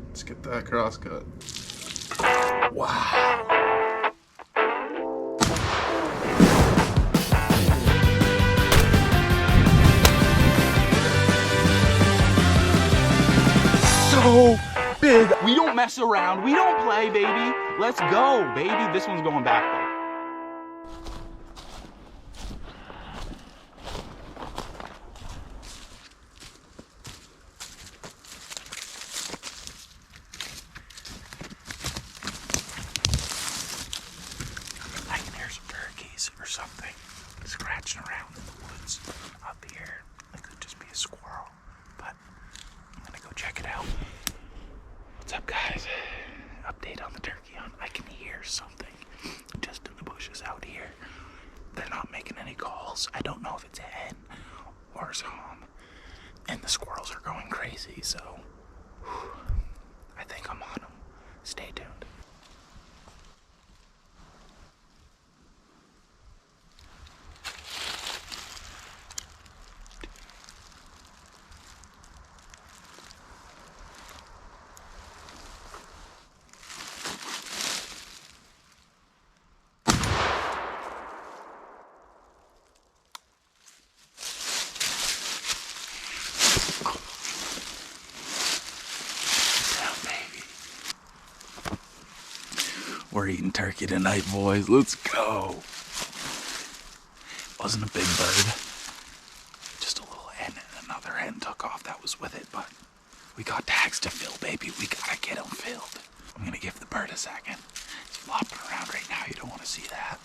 Let's get that cross cut. Wow. So big. We don't mess around. We don't play, baby. Let's go, baby. This one's going back, though. I can hear some turkeys or something scratching around in the woods up here. It could just be a squirrel, but I'm gonna go check it out. What's up, guys? Update on the turkey hunt. I can hear something just in the bushes out here. They're not making any calls. I don't know if it's a hen or a tom. And the squirrels are going crazy, so I think I'm on them. Stay tuned. We're eating turkey tonight, boys. Let's go. Wasn't a big bird. Just a little hen, and another hen took off that was with it, but we got tags to fill, baby. We gotta get them filled. I'm gonna give the bird a second. It's flopping around right now. You don't want to see that.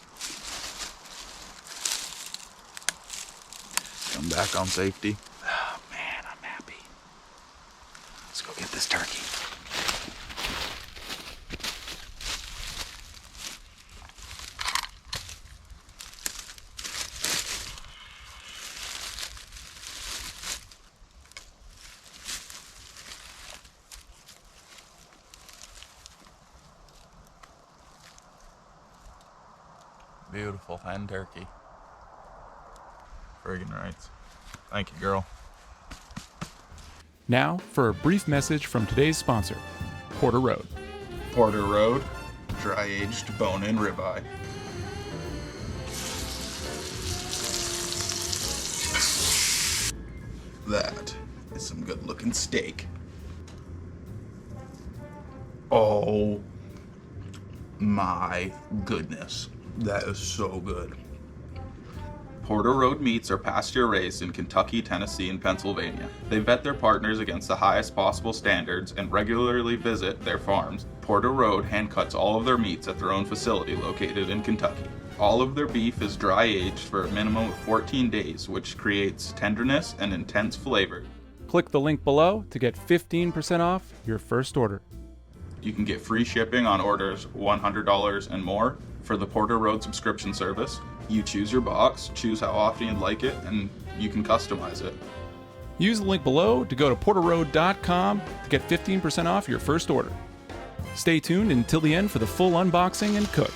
Come back on safety. Oh, man, I'm happy. Let's go get this turkey. Beautiful hen turkey. Friggin' rights. Thank you, girl. Now for a brief message from today's sponsor, Porter Road. Porter Road, dry-aged bone-in ribeye. That is some good-looking steak. Oh my goodness, that is so good. Porter Road meats are pasture-raised in Kentucky, Tennessee, and Pennsylvania. They vet their partners against the highest possible standards and regularly visit their farms. Porter Road hand-cuts all of their meats at their own facility located in Kentucky. All of their beef is dry-aged for a minimum of 14 days, which creates tenderness and intense flavor. Click the link below to get 15% off your first order. You can get free shipping on orders $100 and more for the Porter Road subscription service. You choose your box, choose how often you'd like it, and you can customize it. Use the link below to go to porterroad.com to get 15% off your first order. Stay tuned until the end for the full unboxing and cook.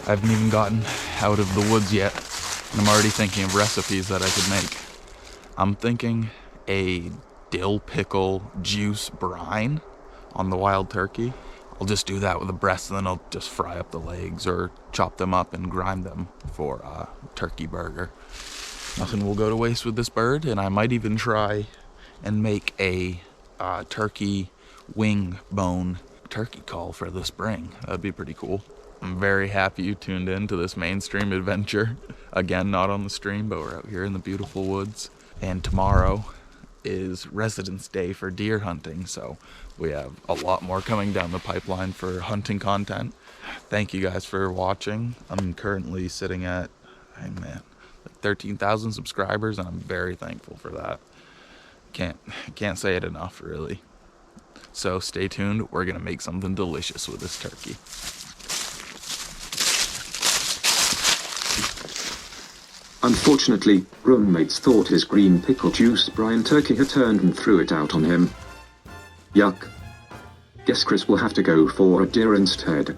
I haven't even gotten out of the woods yet, and I'm already thinking of recipes that I could make. I'm thinking a dill pickle juice brine on the wild turkey. I'll just do that with the breast, and then I'll just fry up the legs or chop them up and grind them for a turkey burger. Nothing will go to waste with this bird, and I might even try and make a turkey wing bone turkey call for the spring. That'd be pretty cool. I'm very happy you tuned in to this mainstream adventure. Again, not on the stream, but we're out here in the beautiful woods. And tomorrow is Residence Day for deer hunting, so we have a lot more coming down the pipeline for hunting content. Thank you guys for watching. I'm currently sitting at, like 13,000 subscribers, and I'm very thankful for that. Can't say it enough, really. So stay tuned. We're gonna make something delicious with this turkey. Unfortunately, roommates thought his green pickle juice brine turkey had turned and threw it out on him. Yuck. Guess Chris will have to go for a deer instead.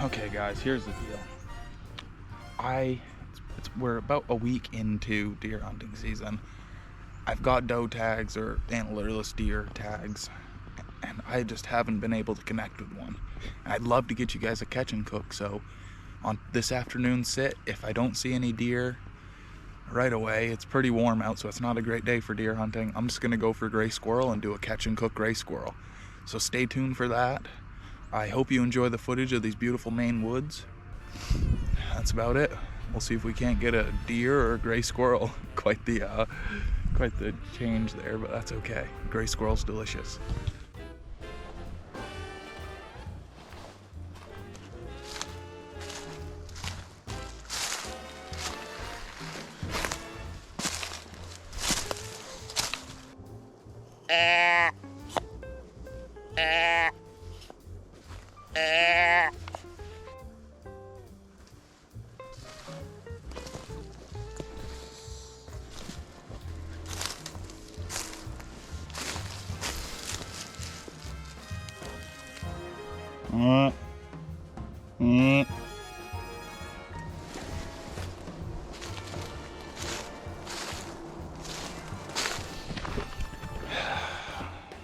Okay guys, here's the deal. We're about a week into deer hunting season. I've got doe tags or antlerless deer tags, and I just haven't been able to connect with one. And I'd love to get you guys a catch and cook, so on this afternoon sit, if I don't see any deer right away, it's pretty warm out, so it's not a great day for deer hunting. I'm just gonna go for gray squirrel and do a catch and cook gray squirrel. So stay tuned for that. I hope you enjoy the footage of these beautiful Maine woods. That's about it. We'll see if we can't get a deer or a gray squirrel. Quite the change there, but that's okay. Gray squirrel's delicious.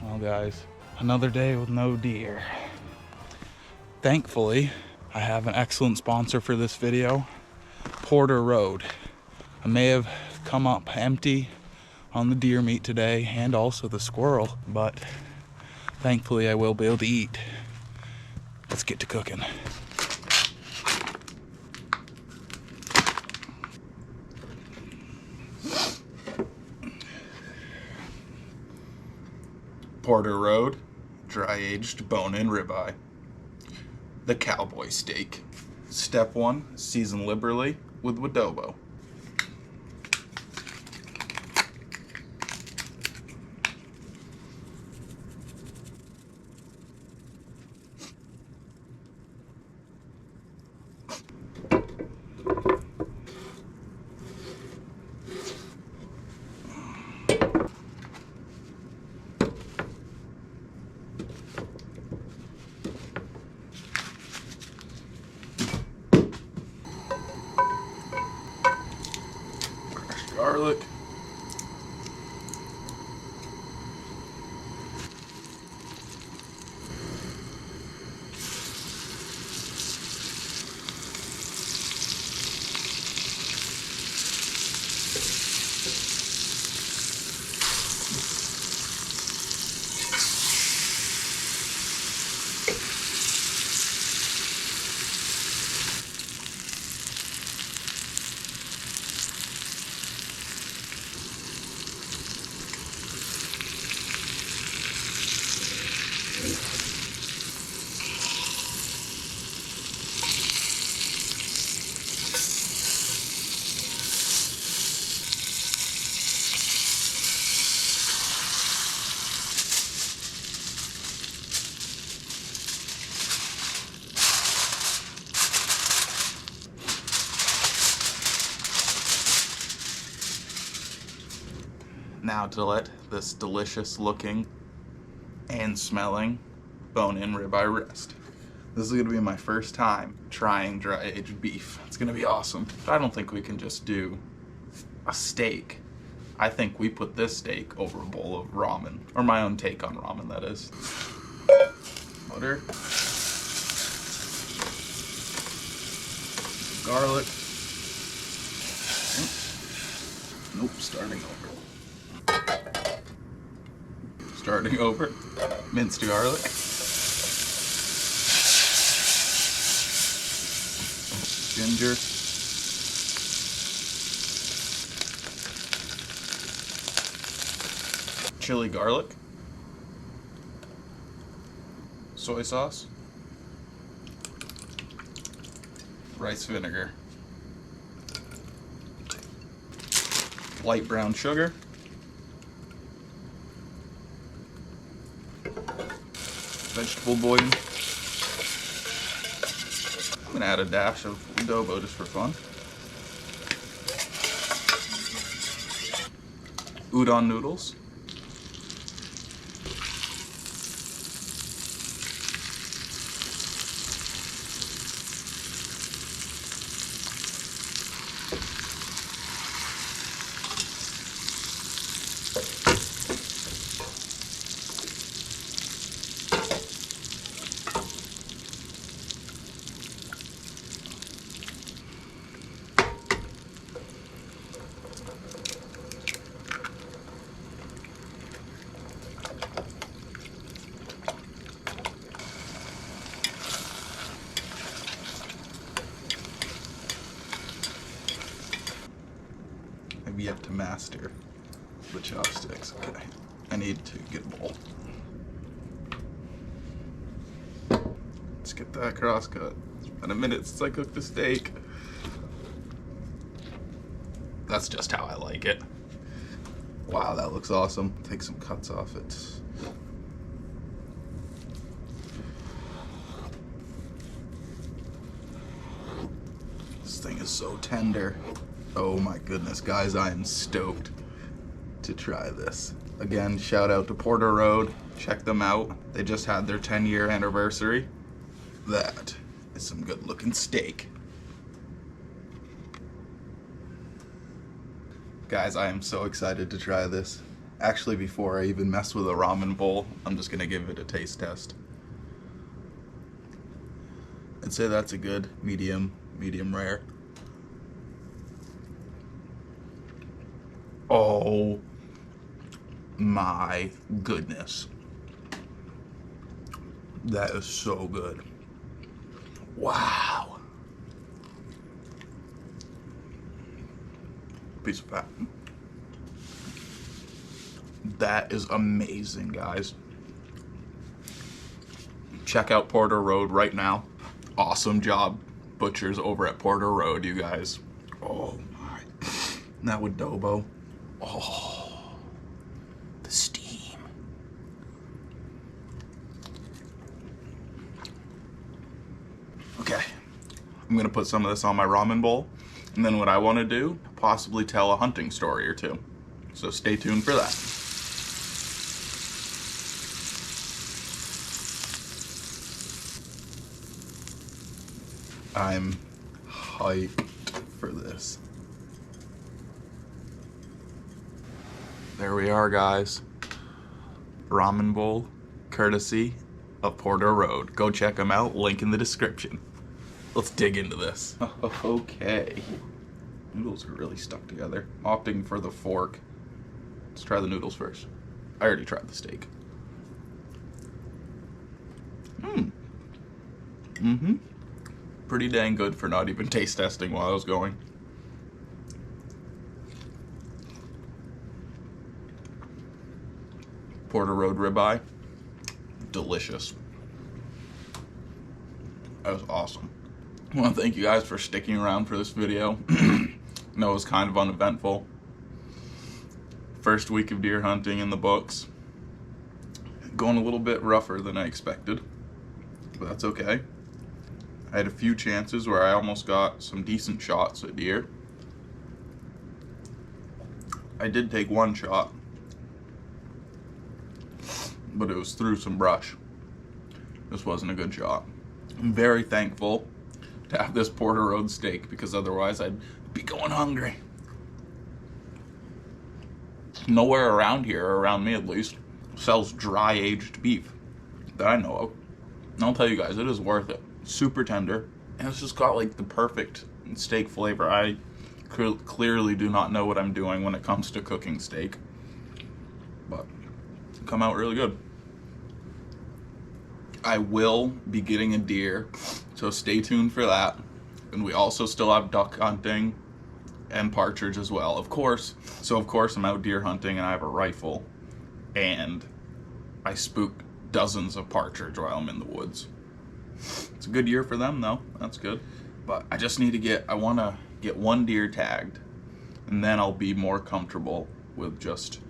Well guys, another day with no deer. Thankfully, I have an excellent sponsor for this video, Porter Road. I may have come up empty on the deer meat today and also the squirrel, but thankfully I will be able to eat. Let's get to cooking. Porter Road, dry-aged bone-in ribeye. The cowboy steak. Step 1, season liberally with adobo. Garlic. Now to let this delicious looking and smelling bone-in ribeye rest. This is gonna be my first time trying dry-aged beef. It's gonna be awesome. But I don't think we can just do a steak. I think we put this steak over a bowl of ramen, or my own take on ramen, that is. Butter. Garlic. Nope, starting over. Minced garlic. Ginger. Chili garlic. Soy sauce. Rice vinegar. Light brown sugar. Vegetable bouillon. I'm gonna add a dash of adobo just for fun. Udon noodles. I've yet to master the chopsticks. Okay, I need to get a bowl. Let's get that cross cut. It's been a minute since I cooked the steak. That's just how I like it. Wow, that looks awesome. Take some cuts off it. This thing is so tender. Oh my goodness, guys, I am stoked to try this. Again, shout out to Porter Road. Check them out. They just had their 10-year anniversary. That is some good looking steak. Guys, I am so excited to try this. Actually, before I even mess with a ramen bowl, I'm just gonna give it a taste test. I'd say that's a good medium rare. Oh my goodness. That is so good. Wow. Piece of fat. That is amazing, guys. Check out Porter Road right now. Awesome job, butchers over at Porter Road, you guys. Oh my. That adobo. Oh, the steam. Okay, I'm gonna put some of this on my ramen bowl, and then what I want to do, possibly tell a hunting story or two. So stay tuned for that. I'm hyped for this. There we are, guys. Ramen bowl, courtesy of Porter Road. Go check them out, link in the description. Let's dig into this. Okay. Noodles are really stuck together. I'm opting for the fork. Let's try the noodles first. I already tried the steak. Pretty dang good for not even taste testing while I was going. Porter Road ribeye, delicious. That was awesome. I want to thank you guys for sticking around for this video. I know it was kind of uneventful. First week of deer hunting in the books. Going a little bit rougher than I expected, but that's okay. I had a few chances where I almost got some decent shots at deer. I did take one shot but it was through some brush. This wasn't a good shot. I'm very thankful to have this Porter Road steak because otherwise I'd be going hungry. Nowhere around here, or around me at least, sells dry aged beef that I know of. And I'll tell you guys, it is worth it. Super tender, and it's just got like the perfect steak flavor. I clearly do not know what I'm doing when it comes to cooking steak, but it's come out really good. I will be getting a deer, so stay tuned for that. And we also still have duck hunting and partridge as well, of course. So of course I'm out deer hunting and I have a rifle, and I spooked dozens of partridge while I'm in the woods. It's a good year for them though, that's good. But I just need to I want to get one deer tagged, and then I'll be more comfortable with just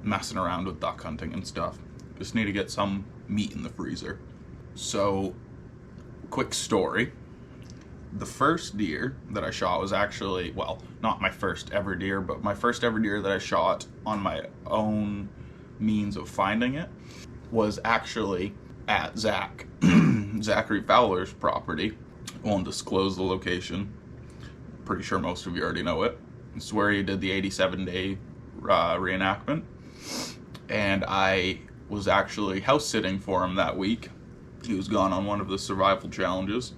messing around with duck hunting and stuff. Just need to get some meat in the freezer. So, quick story. The first deer that I shot was actually, well, not my first ever deer, but my first ever deer that I shot on my own means of finding it was actually at Zachary Fowler's property. I won't disclose the location. Pretty sure most of you already know it. It's where he did the 87-day reenactment. And I was actually house sitting for him that week. He was gone on one of the survival challenges.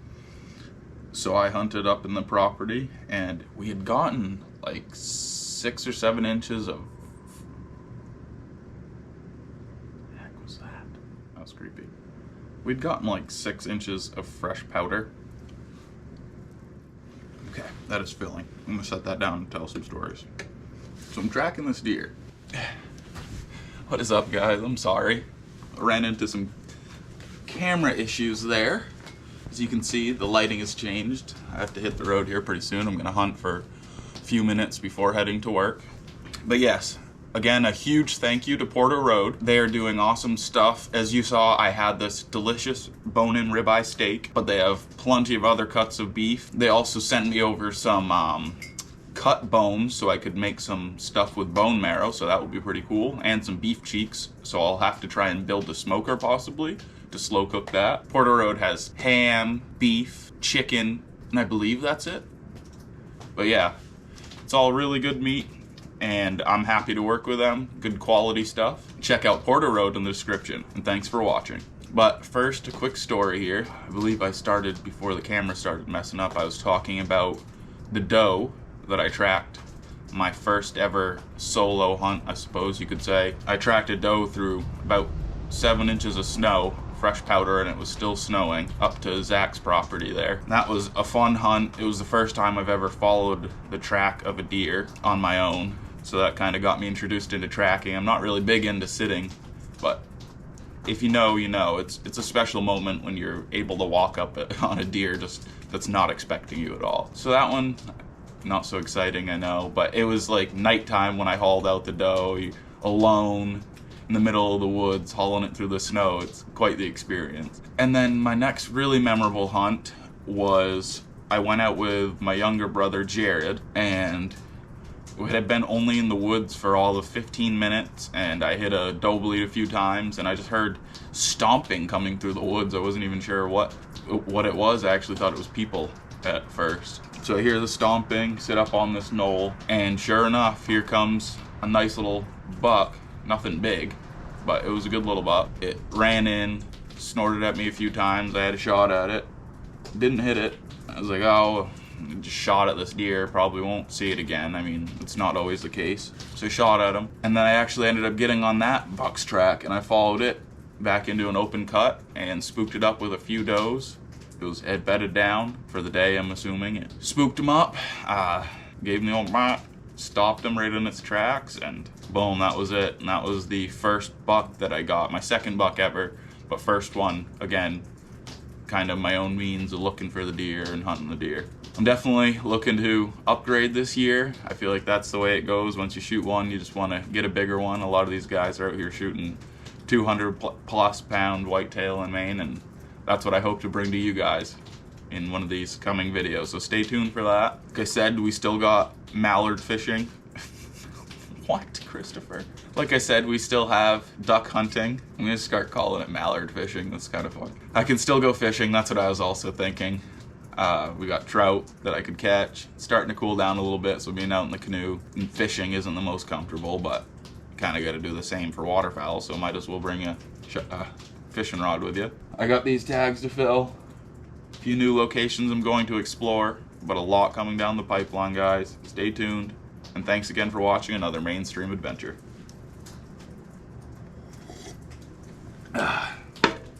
So I hunted up in the property, and we had gotten like 6 or 7 inches of... What the heck was that? That was creepy. We'd gotten like 6 inches of fresh powder. Okay, that is filling. I'm gonna set that down and tell some stories. So I'm tracking this deer. What is up, guys? I'm sorry. I ran into some camera issues there. As you can see, the lighting has changed. I have to hit the road here pretty soon. I'm gonna hunt for a few minutes before heading to work. But yes, again, a huge thank you to Porter Road. They are doing awesome stuff. As you saw, I had this delicious bone-in ribeye steak, but they have plenty of other cuts of beef. They also sent me over some cut bones so I could make some stuff with bone marrow, so that would be pretty cool, and some beef cheeks, so I'll have to try and build a smoker possibly to slow cook that. Porter Road has ham, beef, chicken, and I believe that's it. But yeah, it's all really good meat, and I'm happy to work with them. Good quality stuff. Check out Porter Road in the description, and thanks for watching. But first, a quick story here. I believe I started before the camera started messing up. I was talking about the doe that I tracked. My first ever solo hunt, I suppose you could say. I tracked a doe through about 7 inches of snow, fresh powder, and it was still snowing, up to Zach's property there. That was a fun hunt. It was the first time I've ever followed the track of a deer on my own, so that kind of got me introduced into tracking. I'm not really big into sitting, but if you know, you know. It's a special moment when you're able to walk up on a deer just that's not expecting you at all. So that one, not so exciting, I know, but it was like nighttime when I hauled out the doe, alone in the middle of the woods, hauling it through the snow. It's quite the experience. And then my next really memorable hunt was I went out with my younger brother Jared, and we had been only in the woods for all of 15 minutes, and I hit a doe bleed a few times, and I just heard stomping coming through the woods. I wasn't even sure what it was. I actually thought it was people at first. So I hear the stomping, sit up on this knoll, and sure enough, here comes a nice little buck. Nothing big, but it was a good little buck. It ran in, snorted at me a few times. I had a shot at it, didn't hit it. I was like, oh, I just shot at this deer, probably won't see it again. I mean, it's not always the case. So I shot at him, and then I actually ended up getting on that buck's track, and I followed it back into an open cut and spooked it up with a few does. It had bedded down for the day, I'm assuming. It spooked him up, gave him the old bop, stopped him right in its tracks, and boom, that was it. And that was the first buck that I got, my second buck ever, but first one, again, kind of my own means of looking for the deer and hunting the deer. I'm definitely looking to upgrade this year. I feel like that's the way it goes. Once you shoot one, you just want to get a bigger one. A lot of these guys are out here shooting 200 plus pound whitetail in Maine, and that's what I hope to bring to you guys in one of these coming videos. So stay tuned for that. Like I said, we still got mallard fishing. What, Christopher? Like I said, we still have duck hunting. I'm gonna start calling it mallard fishing. That's kind of fun. I can still go fishing. That's what I was also thinking. We got trout that I could catch. It's starting to cool down a little bit, so being out in the canoe and fishing isn't the most comfortable, but kind of got to do the same for waterfowl, so might as well bring a fishing rod with you. I got these tags to fill. A few new locations I'm going to explore, but a lot coming down the pipeline, guys. Stay tuned, and thanks again for watching another mainstream adventure.